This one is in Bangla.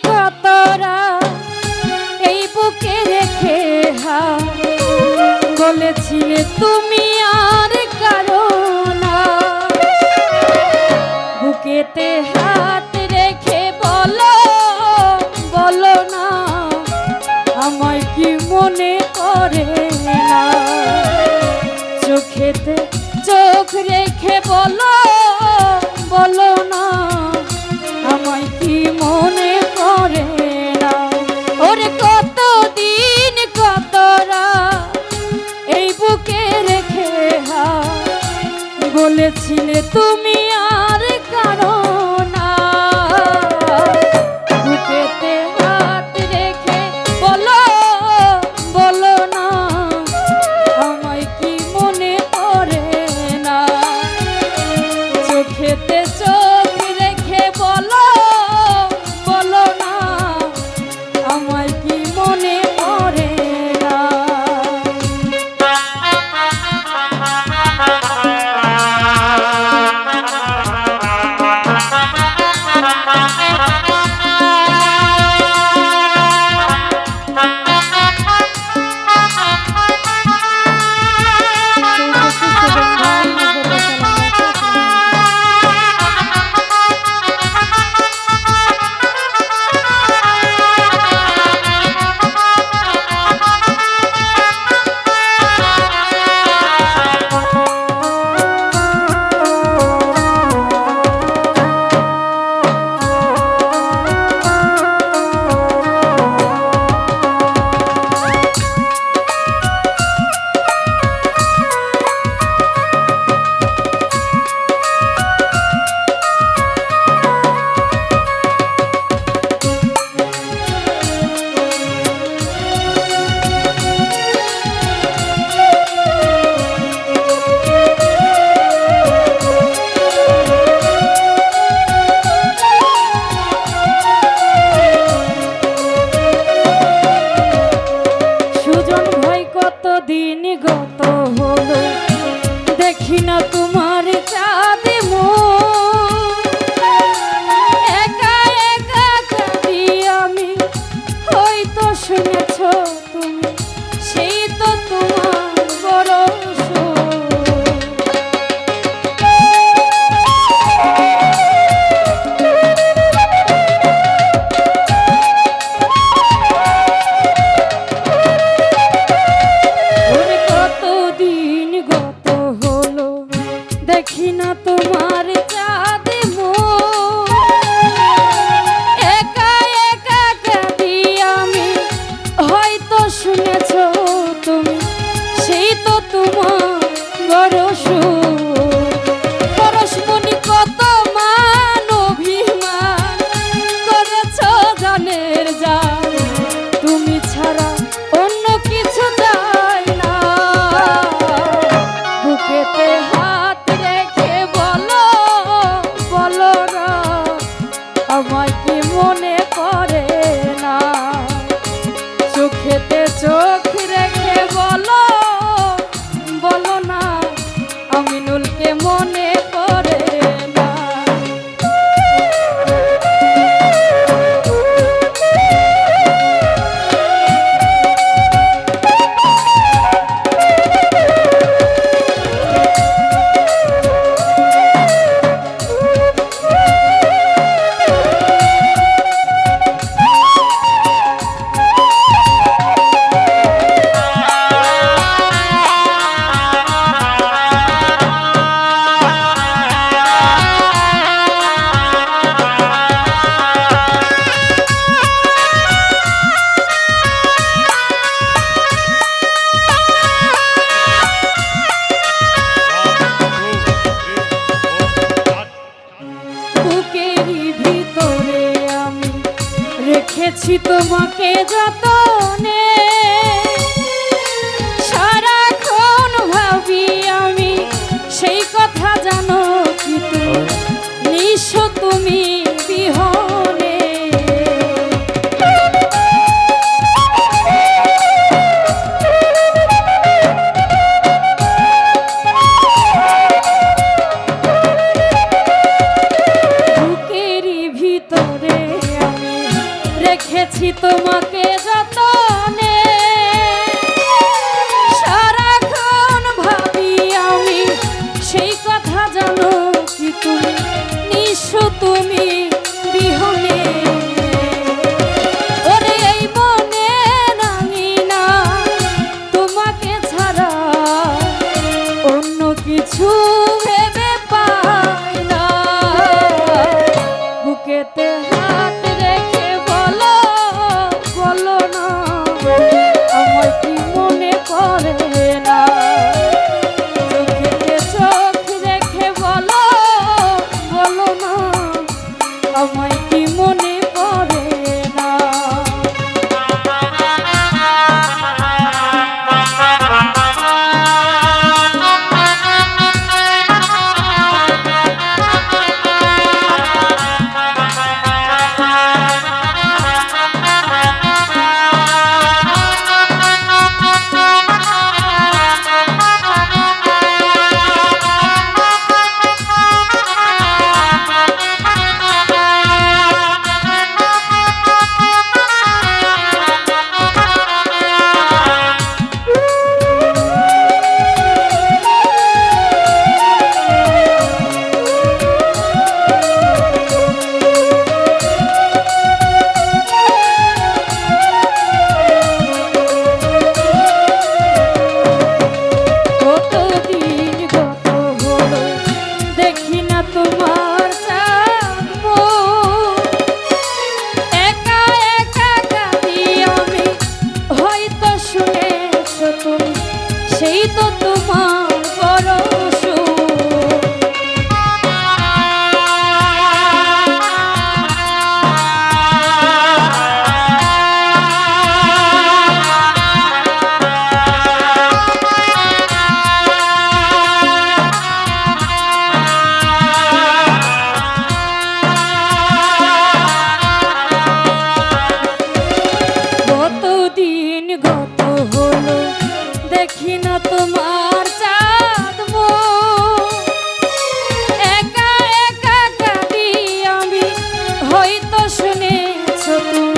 কতরা এই বুকে রেখে বলেছিলে তুমি আর কারো না, বুকেতে হাত রেখে বলো বলো না আমায় কি মনে করে না, চোখেতে চোখ রেখে বলো বলো না আমায় কি মনে করে না। ওরে কতদিন কতরা এই বুকে রেখে বলেছিলে তুমি আর কারো না, বুকেতে হাত রেখে বলো বলো না আমায় কি মনে করে না, চোখেতে চোখ রেখে বলো বলো না আমায় কি মনে করে না। দিন গত হলো দেখি না তোমার চাঁদ একা একা কাঁদি আমি, হয়তো শুনেছ তুমি সেই তো তোমার বড় দেখি না তোমার চাঁদ একা একা কাঁদি আমি, হয়তো শুনেছ তুমি সেই তো তোমার বড় পরশমণি কত মান অভিমান করেছ জানের জান, তুমি ছাড়া অন্য কিছু চাই না, বুকেতে হাত আমায় কি মনে করে না, চোখেতে চোখ রেখে বলো বলো না আমিনুলকে মনে করে না। রেখেছি তোমাকে যতনে, সারাক্ষণ ভাবি আমি সেই কথা জানো কি তুমি নিঃস্ব তুমি বিহনে, রেখেছি তোমাকে যতনে, সারাক্ষণ ভাবি আমি সেই কথা জানো কি তুমি নিঃস্ব তুমি বিহনে। ওরে এই মনে নামি না তোমাকে ছাড়া অন্য কিছু ভেবে পাই না। বুকেতে হাত রেখে বলো বলো না আমার কি মনে পড়ে না। চোখেতে চোখ রেখে বলো বলো না আমায় কি মনে পড়ে না। সেই তো তোমার পরশু। কতদিন গত হলো দেখি না তোমার চাঁদ মুখ, একা একা কাঁদি আমি হয়তো শুনেছো তুমি